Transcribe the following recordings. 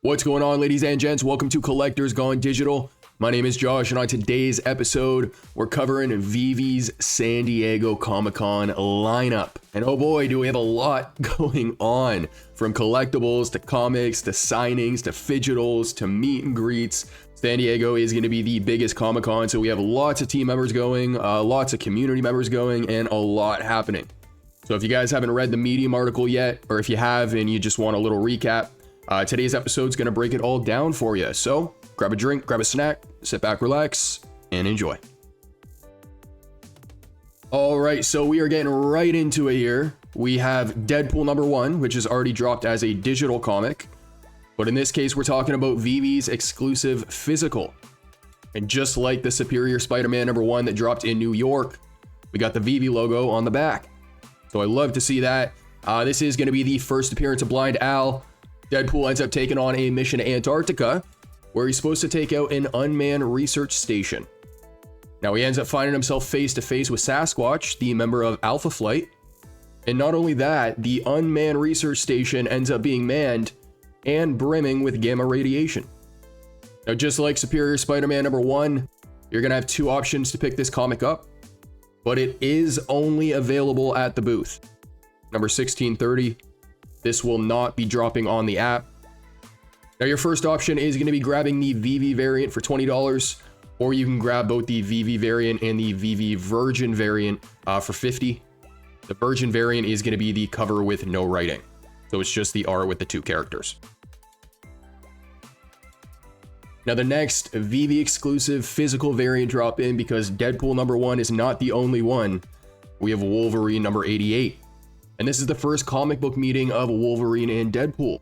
What's going on, ladies and gents? Welcome to Collectors Gone Digital. My name is Josh, and on today's episode, we're covering VeVe's San Diego Comic-Con lineup. And oh boy, do we have a lot going on, from collectibles to comics to signings to Phygitals to meet and greets. San Diego is going to be the biggest Comic-Con, so we have lots of team members going, lots of community members going, and a lot happening. So if you guys haven't read the Medium article yet, or if you have and you just want a little recap, today's episode is going to break it all down for you. So grab a drink, grab a snack, sit back, relax, and enjoy. All right, so we are getting right into it here. We have Deadpool #1, which is already dropped as a digital comic. But in this case, we're talking about VeVe's exclusive physical. And just like the Superior Spider-Man #1 that dropped in New York, we got the VeVe logo on the back. So I love to see that. This is going to be the first appearance of Blind Al. Deadpool ends up taking on a mission to Antarctica, where he's supposed to take out an unmanned research station. Now he ends up finding himself face to face with Sasquatch, the member of Alpha Flight. And not only that, the unmanned research station ends up being manned and brimming with gamma radiation. Now, just like Superior Spider-Man #1, you're gonna have two options to pick this comic up, but it is only available at the booth. Number 1630. This will not be dropping on the app. Now, your first option is going to be grabbing the VeVe variant for $20, or you can grab both the VeVe variant and the VeVe Virgin variant for $50. The Virgin variant is going to be the cover with no writing, so it's just the art with the two characters. Now, the next VeVe exclusive physical variant drop in, because Deadpool #1 is not the only one. We have Wolverine #88. And this is the first comic book meeting of Wolverine and Deadpool.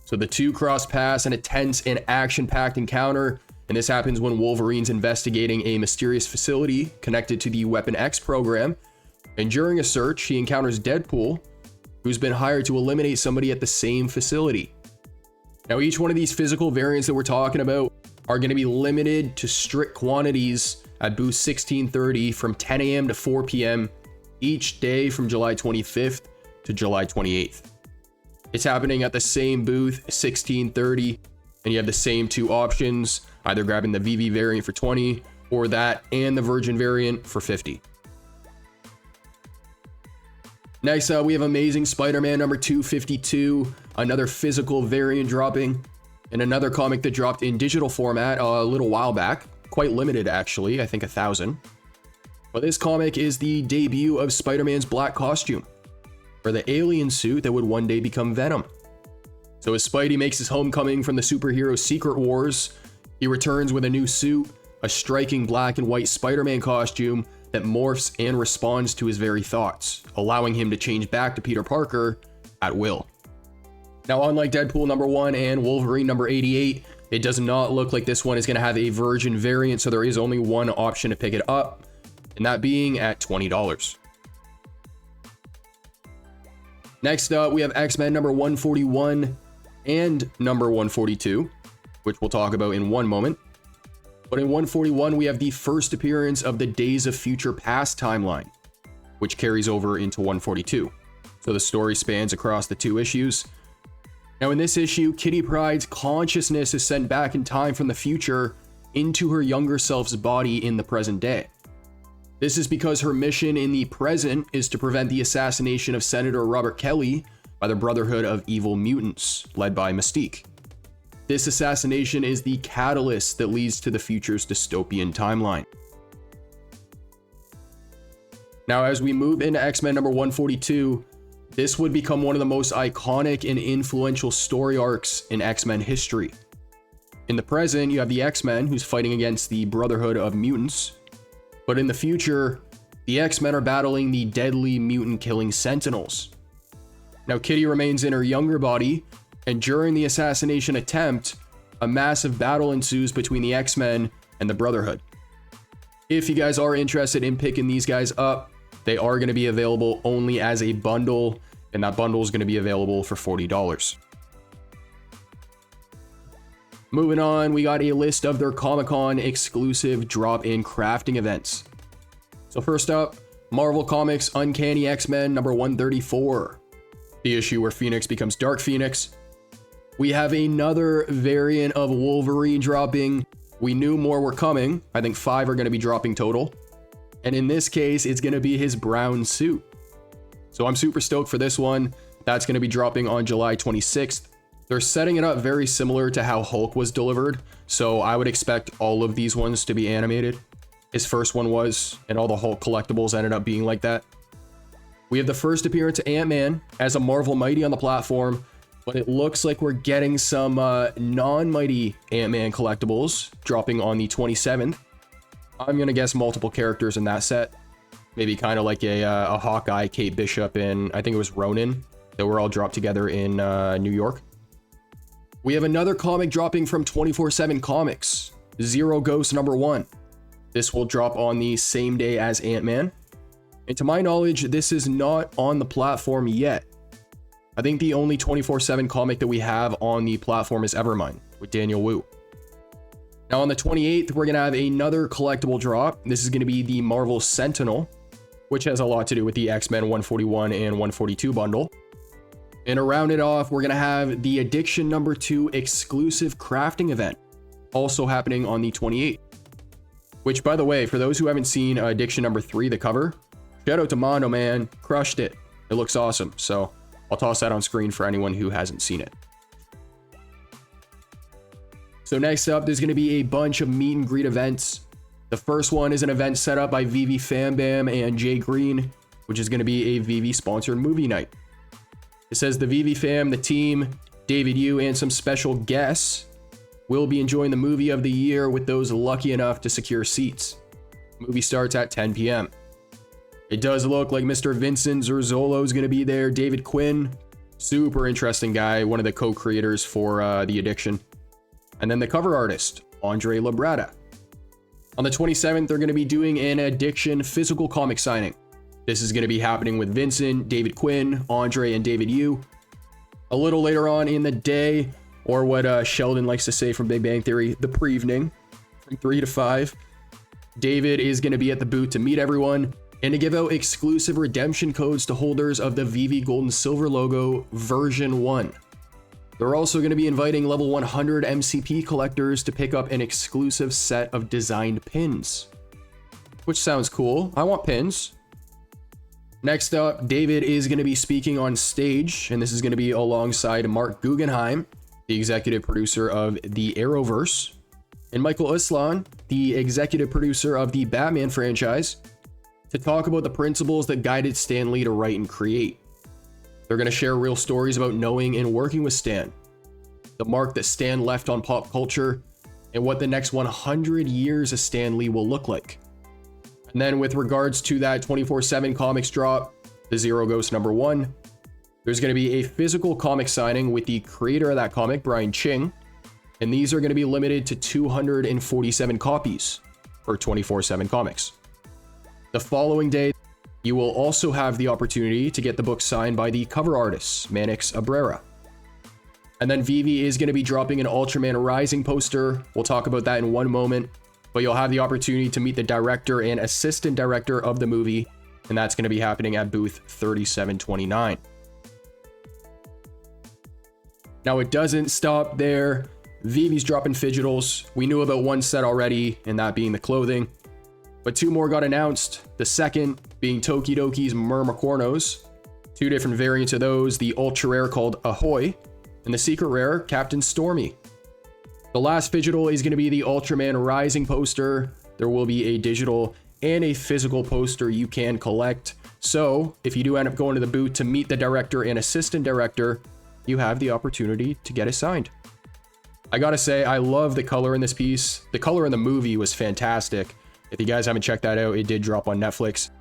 So the two cross paths in a tense and action-packed encounter, and this happens when Wolverine's investigating a mysterious facility connected to the Weapon X program. And during a search, he encounters Deadpool, who's been hired to eliminate somebody at the same facility. Now, each one of these physical variants that we're talking about are going to be limited to strict quantities at booth 1630 from 10 a.m. to 4 p.m. each day from July 25th to July 28th. It's happening at the same booth, 1630, and you have the same two options, either grabbing the VeVe variant for 20 or that and the Virgin variant for 50. Next, we have Amazing Spider-Man #252, another physical variant dropping, and another comic that dropped in digital format a little while back, quite limited actually, I think 1,000. But this comic is the debut of Spider-Man's black costume, or the alien suit that would one day become Venom. So as Spidey makes his homecoming from the superhero Secret Wars, he returns with a new suit, a striking black and white Spider-Man costume that morphs and responds to his very thoughts, allowing him to change back to Peter Parker at will. Now, unlike Deadpool #1 and Wolverine #88, it does not look like this one is going to have a Virgin variant, so there is only one option to pick it up, and that being at $20. Next up, we have X-Men #141 and #142, which we'll talk about in one moment. But in 141, we have the first appearance of the Days of Future Past timeline, which carries over into 142. So the story spans across the two issues. Now, in this issue, Kitty Pryde's consciousness is sent back in time from the future into her younger self's body in the present day. This is because her mission in the present is to prevent the assassination of Senator Robert Kelly by the Brotherhood of Evil Mutants, led by Mystique. This assassination is the catalyst that leads to the future's dystopian timeline. Now, as we move into X-Men #142, this would become one of the most iconic and influential story arcs in X-Men history. In the present, you have the X-Men, who's fighting against the Brotherhood of Mutants. But in the future, the X-Men are battling the deadly mutant-killing Sentinels. Now, Kitty remains in her younger body, and during the assassination attempt, a massive battle ensues between the X-Men and the Brotherhood. If you guys are interested in picking these guys up, they are going to be available only as a bundle, and that bundle is going to be available for $40. Moving on, we got a list of their Comic-Con exclusive drop-in crafting events. So first up, Marvel Comics Uncanny X-Men #134, the issue where Phoenix becomes Dark Phoenix. We have another variant of Wolverine dropping. We knew more were coming. I think 5 are going to be dropping total. And in this case, it's going to be his brown suit. So I'm super stoked for this one. That's going to be dropping on July 26th. They're setting it up very similar to how Hulk was delivered. So I would expect all of these ones to be animated. His first one was, and all the Hulk collectibles ended up being like that. We have the first appearance of Ant-Man as a Marvel Mighty on the platform. But it looks like we're getting some non-Mighty Ant-Man collectibles dropping on the 27th. I'm going to guess multiple characters in that set. Maybe kind of like a Hawkeye, Kate Bishop, and I think it was Ronin. That were all dropped together in New York. We have another comic dropping from 24/7 Comics. Zero Ghost #1. This will drop on the same day as Ant-Man. And to my knowledge, this is not on the platform yet. I think the only 24/7 comic that we have on the platform is Evermind with Daniel Wu. Now on the 28th, we're going to have another collectible drop. This is going to be the Marvel Sentinel, which has a lot to do with the X-Men 141 and 142 bundle. And to round it off, we're going to have the Addiction #2 exclusive crafting event, also happening on the 28th. Which, by the way, for those who haven't seen Addiction #3, the cover, shout out to Mondo, man. Crushed it. It looks awesome. So I'll toss that on screen for anyone who hasn't seen it. So next up, there's going to be a bunch of meet and greet events. The first one is an event set up by VeVe FanBam and Jay Green, which is going to be a VeVe sponsored movie night. It says the VeVe fam, the team, David Yu, and some special guests will be enjoying the movie of the year with those lucky enough to secure seats. The movie starts at 10 p.m. It does look like Mr. Vincent Zurzolo is going to be there. David Quinn, super interesting guy, one of the co-creators for The Addiction. And then the cover artist, Andre Labrada. On the 27th, they're going to be doing an Addiction physical comic signing. This is going to be happening with Vincent, David Quinn, Andre, and David Yu. A little later on in the day, or what Sheldon likes to say from Big Bang Theory, the pre-evening, from 3 to 5, David is going to be at the booth to meet everyone and to give out exclusive redemption codes to holders of the VeVe Gold and Silver logo version 1. They're also going to be inviting level 100 MCP collectors to pick up an exclusive set of designed pins. Which sounds cool. I want pins. Next up, David is going to be speaking on stage, and this is going to be alongside Mark Guggenheim, the executive producer of the Arrowverse, and Michael Uslan, the executive producer of the Batman franchise, to talk about the principles that guided Stan Lee to write and create. They're going to share real stories about knowing and working with Stan, the mark that Stan left on pop culture, and what the next 100 years of Stan Lee will look like. And then with regards to that 24/7 comics drop, the Zero Ghost #1, there's going to be a physical comic signing with the creator of that comic, Brian Ching, and these are going to be limited to 247 copies for 24/7 comics. The following day, you will also have the opportunity to get the book signed by the cover artist, Mannix Abrera. And then VeVe is going to be dropping an Ultraman Rising poster. We'll talk about that in one moment, but you'll have the opportunity to meet the director and assistant director of the movie, and that's going to be happening at booth 3729. Now, it doesn't stop there. VeVe's dropping Phygitals. We knew about one set already, and that being the clothing. But 2 more got announced. The second being Tokidoki's Mermacornos. 2 different variants of those, the ultra rare called Ahoy, and the secret rare, Captain Stormy. The last Phygital is going to be the Ultraman Rising poster. There will be a digital and a physical poster you can collect. So if you do end up going to the booth to meet the director and assistant director, you have the opportunity to get it signed. I gotta say, I love the color in this piece. The color in the movie was fantastic. If you guys haven't checked that out, it did drop on Netflix.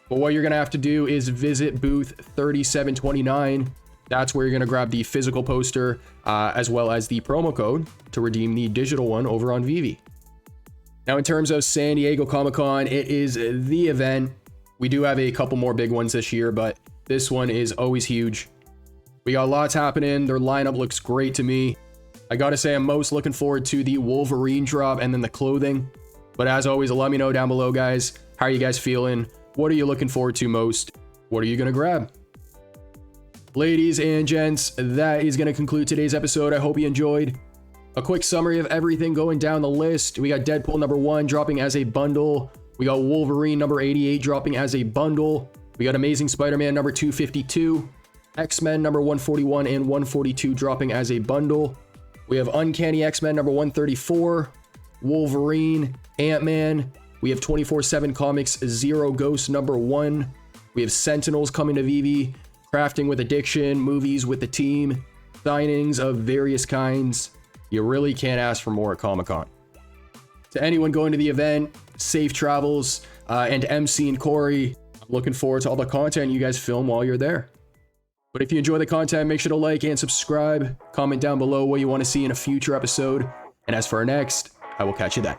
But what you're going to have to do is visit booth 3729. That's where you're going to grab the physical poster as well as the promo code to redeem the digital one over on VeVe. Now, in terms of San Diego Comic-Con, it is the event. We do have a couple more big ones this year, but this one is always huge. We got lots happening. Their lineup looks great to me. I got to say, I'm most looking forward to the Wolverine drop and then the clothing. But as always, let me know down below, guys. How are you guys feeling? What are you looking forward to most? What are you going to grab? Ladies and gents, that is going to conclude today's episode. I hope you enjoyed. A quick summary of everything going down the list. We got Deadpool number 1 dropping as a bundle. We got Wolverine number 88 dropping as a bundle. We got Amazing Spider-Man number 252. X-Men number 141 and 142 dropping as a bundle. We have Uncanny X-Men number 134. Wolverine, Ant-Man. We have 24/7 Comics Zero Ghost number 1. We have Sentinels coming to VeVe. Crafting with Addiction, movies with the team, signings of various kinds. You really can't ask for more at Comic-Con. To anyone going to the event, safe travels, and MC and Corey, I'm looking forward to all the content you guys film while you're there. But if you enjoy the content, make sure to like and subscribe. Comment down below what you want to see in a future episode. And as for our next, I will catch you then.